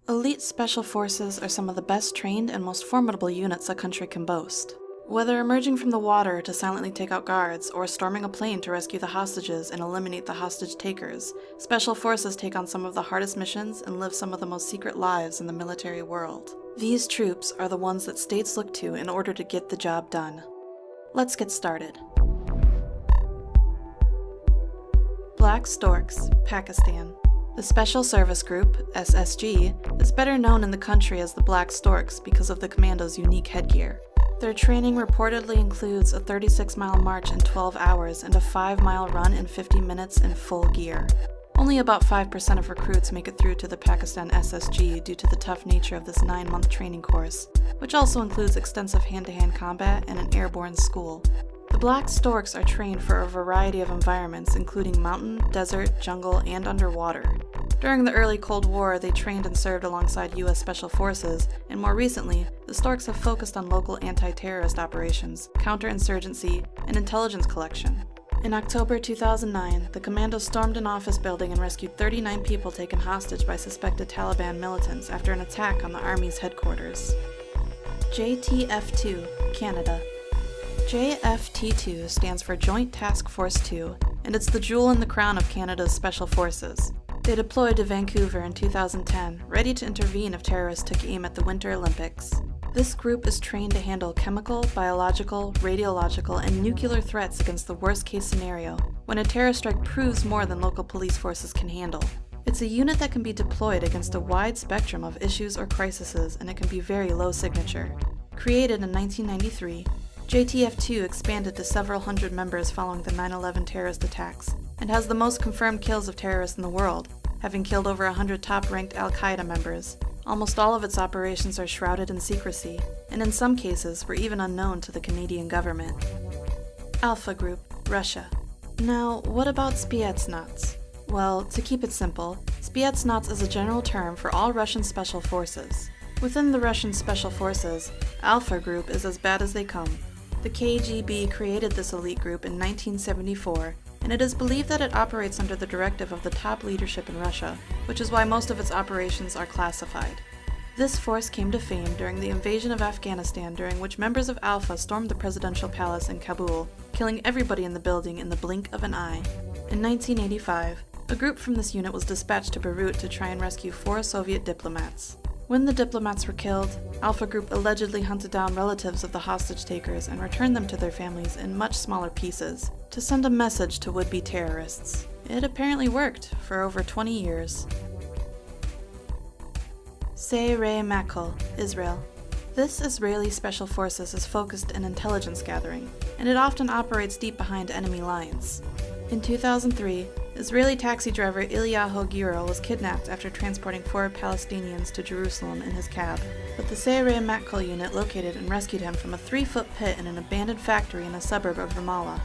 Elite Special Forces are some of the best trained and most formidable units a country can boast. Whether emerging from the water to silently take out guards, or storming a plane to rescue the hostages and eliminate the hostage takers, Special Forces take on some of the hardest missions and live some of the most secret lives in the military world. These troops are the ones that states look to in order to get the job done. Let's get started. Black Storks, Pakistan. The Special Service Group, SSG, is better known in the country as the Black Storks because of the commando's unique headgear. Their training reportedly includes a 36-mile march in 12 hours and a 5-mile run in 50 minutes in full gear. Only about 5% of recruits make it through to the Pakistan SSG due to the tough nature of this 9-month training course, which also includes extensive hand-to-hand combat and an airborne school. The Black Storks are trained for a variety of environments, including mountain, desert, jungle, and underwater. During the early Cold War, they trained and served alongside U.S. Special Forces, and more recently, the Storks have focused on local anti-terrorist operations, counterinsurgency, and intelligence collection. In October 2009, the commando stormed an office building and rescued 39 people taken hostage by suspected Taliban militants after an attack on the Army's headquarters. JTF-2, Canada. JFT-2 stands for Joint Task Force 2, and it's the jewel in the crown of Canada's Special Forces. They deployed to Vancouver in 2010, ready to intervene if terrorists took aim at the Winter Olympics. This group is trained to handle chemical, biological, radiological, and nuclear threats against the worst-case scenario, when a terror strike proves more than local police forces can handle. It's a unit that can be deployed against a wide spectrum of issues or crises, and it can be very low signature. Created in 1993, JTF-2 expanded to several hundred members following the 9/11 terrorist attacks, and has the most confirmed kills of terrorists in the world, having killed over 100 top-ranked Al-Qaeda members. Almost all of its operations are shrouded in secrecy, and in some cases were even unknown to the Canadian government. Alpha Group, Russia. Now, what about Spetsnaz? Well, to keep it simple, Spetsnaz is a general term for all Russian special forces. Within the Russian Special Forces, Alpha Group is as bad as they come. The KGB created this elite group in 1974, and it is believed that it operates under the directive of the top leadership in Russia, which is why most of its operations are classified. This force came to fame during the invasion of Afghanistan, during which members of Alpha stormed the presidential palace in Kabul, killing everybody in the building in the blink of an eye. In 1985, a group from this unit was dispatched to Beirut to try and rescue 4 Soviet diplomats. When the diplomats were killed, Alpha Group allegedly hunted down relatives of the hostage takers and returned them to their families in much smaller pieces, to send a message to would-be terrorists. It apparently worked for over 20 years. Sayeret Matkal, Israel. This Israeli Special Forces is focused in intelligence gathering, and it often operates deep behind enemy lines. In 2003, Israeli taxi driver Ilyahu Giro was kidnapped after transporting 4 Palestinians to Jerusalem in his cab, but the Sayeret Matkal unit located and rescued him from a 3-foot pit in an abandoned factory in a suburb of Ramallah.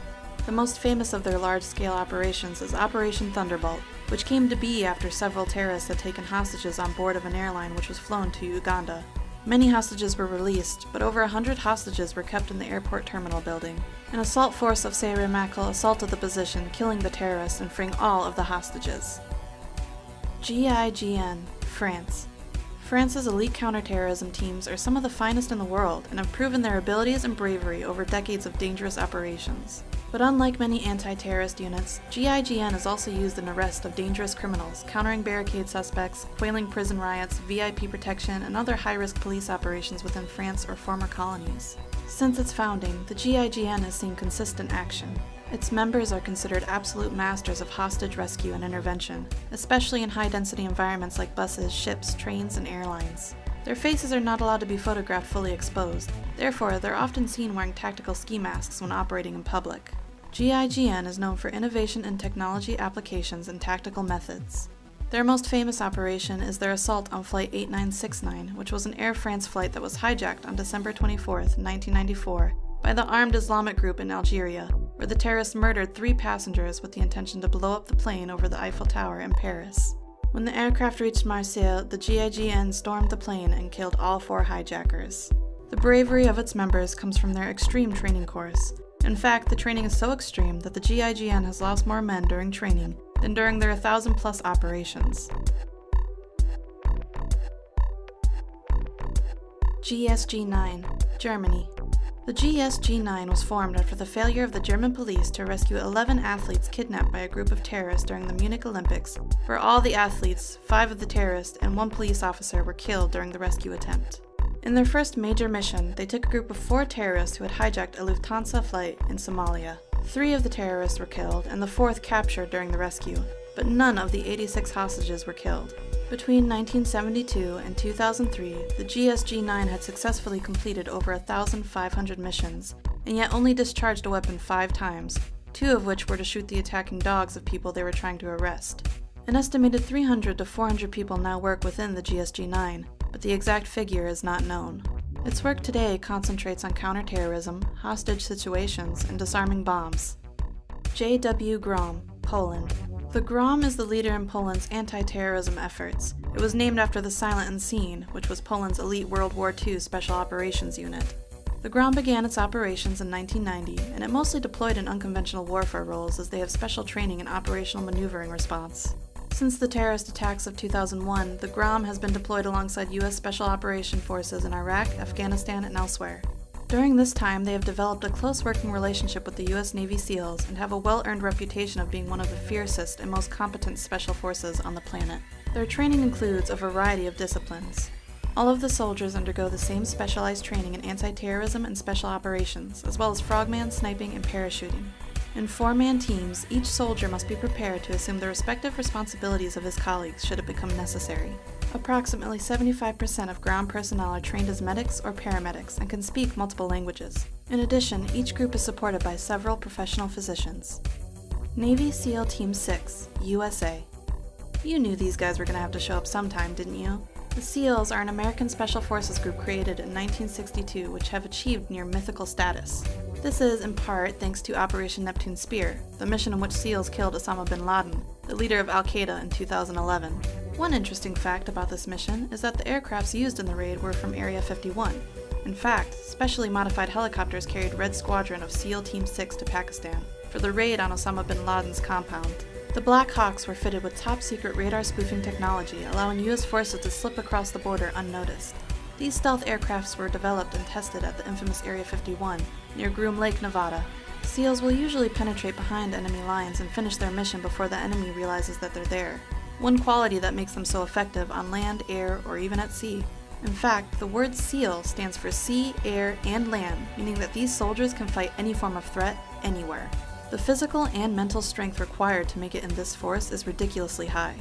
The most famous of their large-scale operations is Operation Thunderbolt, which came to be after several terrorists had taken hostages on board of an airline which was flown to Uganda. Many hostages were released, but over 100 hostages were kept in the airport terminal building. An assault force of Sayeret Matkal assaulted the position, killing the terrorists and freeing all of the hostages. GIGN, France. France's elite counterterrorism teams are some of the finest in the world and have proven their abilities and bravery over decades of dangerous operations. But unlike many anti-terrorist units, GIGN is also used in arrest of dangerous criminals, countering barricade suspects, quelling prison riots, VIP protection, and other high-risk police operations within France or former colonies. Since its founding, the GIGN has seen consistent action. Its members are considered absolute masters of hostage rescue and intervention, especially in high-density environments like buses, ships, trains, and airlines. Their faces are not allowed to be photographed fully exposed, therefore they're often seen wearing tactical ski masks when operating in public. GIGN is known for innovation in technology applications and tactical methods. Their most famous operation is their assault on Flight 8969, which was an Air France flight that was hijacked on December 24, 1994, by the armed Islamic group in Algeria, where the terrorists murdered 3 passengers with the intention to blow up the plane over the Eiffel Tower in Paris. When the aircraft reached Marseille, the GIGN stormed the plane and killed all 4 hijackers. The bravery of its members comes from their extreme training course. In fact, the training is so extreme that the GIGN has lost more men during training than during their 1,000-plus operations. GSG-9, Germany. The GSG-9 was formed after the failure of the German police to rescue 11 athletes kidnapped by a group of terrorists during the Munich Olympics, where all the athletes, 5 of the terrorists, and 1 police officer were killed during the rescue attempt. In their first major mission, they took a group of 4 terrorists who had hijacked a Lufthansa flight in Somalia. 3 of the terrorists were killed, and the 4th captured during the rescue, but none of the 86 hostages were killed. Between 1972 and 2003, the GSG-9 had successfully completed over 1,500 missions, and yet only discharged a weapon 5 times, 2 of which were to shoot the attacking dogs of people they were trying to arrest. An estimated 300 to 400 people now work within the GSG-9, but the exact figure is not known. Its work today concentrates on counterterrorism, hostage situations, and disarming bombs. J.W. Grom, Poland. The Grom is the leader in Poland's anti-terrorism efforts. It was named after the Silent Unseen, which was Poland's elite World War II Special Operations unit. The Grom began its operations in 1990, and it mostly deployed in unconventional warfare roles as they have special training in operational maneuvering response. Since the terrorist attacks of 2001, the Grom has been deployed alongside U.S. Special Operations Forces in Iraq, Afghanistan, and elsewhere. During this time, they have developed a close working relationship with the U.S. Navy SEALs and have a well-earned reputation of being one of the fiercest and most competent special forces on the planet. Their training includes a variety of disciplines. All of the soldiers undergo the same specialized training in anti-terrorism and special operations, as well as frogman, sniping, and parachuting. In 4-man teams, each soldier must be prepared to assume the respective responsibilities of his colleagues should it become necessary. Approximately 75% of ground personnel are trained as medics or paramedics and can speak multiple languages. In addition, each group is supported by several professional physicians. Navy SEAL Team 6, USA. You knew these guys were going to have to show up sometime, didn't you? The SEALs are an American Special Forces group created in 1962 which have achieved near mythical status. This is, in part, thanks to Operation Neptune Spear, the mission in which SEALs killed Osama bin Laden, the leader of Al-Qaeda in 2011. One interesting fact about this mission is that the aircrafts used in the raid were from Area 51. In fact, specially modified helicopters carried Red Squadron of SEAL Team 6 to Pakistan for the raid on Osama bin Laden's compound. The Black Hawks were fitted with top-secret radar spoofing technology, allowing U.S. forces to slip across the border unnoticed. These stealth aircrafts were developed and tested at the infamous Area 51, near Groom Lake, Nevada. SEALs will usually penetrate behind enemy lines and finish their mission before the enemy realizes that they're there. One quality that makes them so effective on land, air, or even at sea. In fact, the word SEAL stands for sea, air, and land, meaning that these soldiers can fight any form of threat, anywhere. The physical and mental strength required to make it in this force is ridiculously high.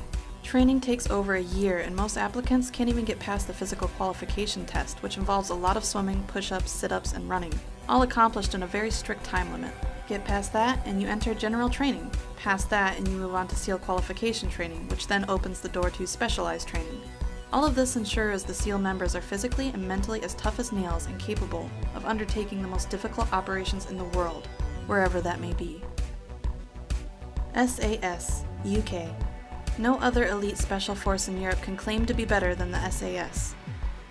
Training takes over a year, and most applicants can't even get past the physical qualification test, which involves a lot of swimming, push-ups, sit-ups, and running, all accomplished in a very strict time limit. Get past that, and you enter general training. Past that, and you move on to SEAL qualification training, which then opens the door to specialized training. All of this ensures the SEAL members are physically and mentally as tough as nails and capable of undertaking the most difficult operations in the world, wherever that may be. SAS, UK. No other elite special force in Europe can claim to be better than the SAS.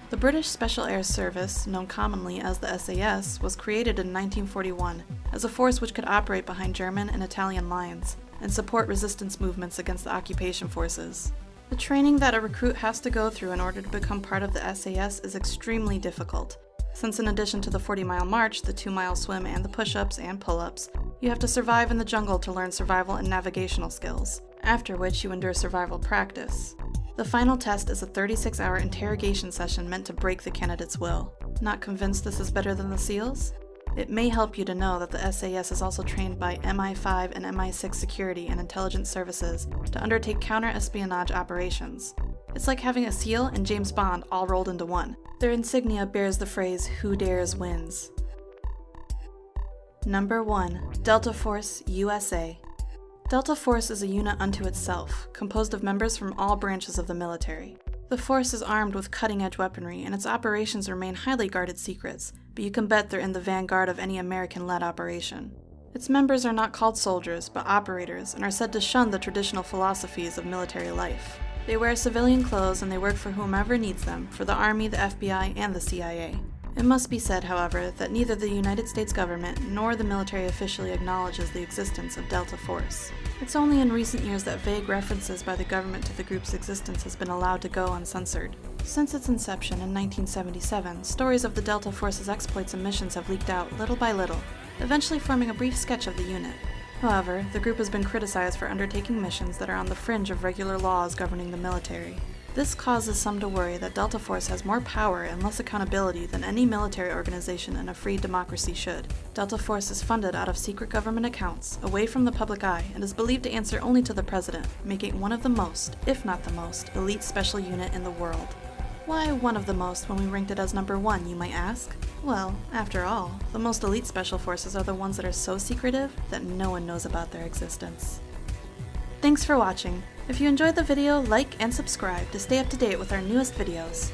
The British Special Air Service, known commonly as the SAS, was created in 1941 as a force which could operate behind German and Italian lines and support resistance movements against the occupation forces. The training that a recruit has to go through in order to become part of the SAS is extremely difficult, since in addition to the 40-mile march, the 2-mile swim, and the push-ups and pull-ups, you have to survive in the jungle to learn survival and navigational skills, after which you endure survival practice. The final test is a 36-hour interrogation session meant to break the candidate's will. Not convinced this is better than the SEALs? It may help you to know that the SAS is also trained by MI5 and MI6 security and intelligence services to undertake counter-espionage operations. It's like having a SEAL and James Bond all rolled into one. Their insignia bears the phrase, "Who dares wins." Number 1. Delta Force, USA. Delta Force is a unit unto itself, composed of members from all branches of the military. The force is armed with cutting-edge weaponry, and its operations remain highly guarded secrets, but you can bet they're in the vanguard of any American-led operation. Its members are not called soldiers, but operators, and are said to shun the traditional philosophies of military life. They wear civilian clothes and they work for whomever needs them, for the Army, the FBI, and the CIA. It must be said, however, that neither the United States government nor the military officially acknowledges the existence of Delta Force. It's only in recent years that vague references by the government to the group's existence has been allowed to go uncensored. Since its inception in 1977, stories of the Delta Force's exploits and missions have leaked out little by little, eventually forming a brief sketch of the unit. However, the group has been criticized for undertaking missions that are on the fringe of regular laws governing the military. This causes some to worry that Delta Force has more power and less accountability than any military organization in a free democracy should. Delta Force is funded out of secret government accounts, away from the public eye, and is believed to answer only to the president, making it one of the most, if not the most, elite special unit in the world. Why one of the most when we ranked it as number 1, you might ask? Well, after all, the most elite special forces are the ones that are so secretive that no one knows about their existence. Thanks for watching. If you enjoyed the video, like and subscribe to stay up to date with our newest videos.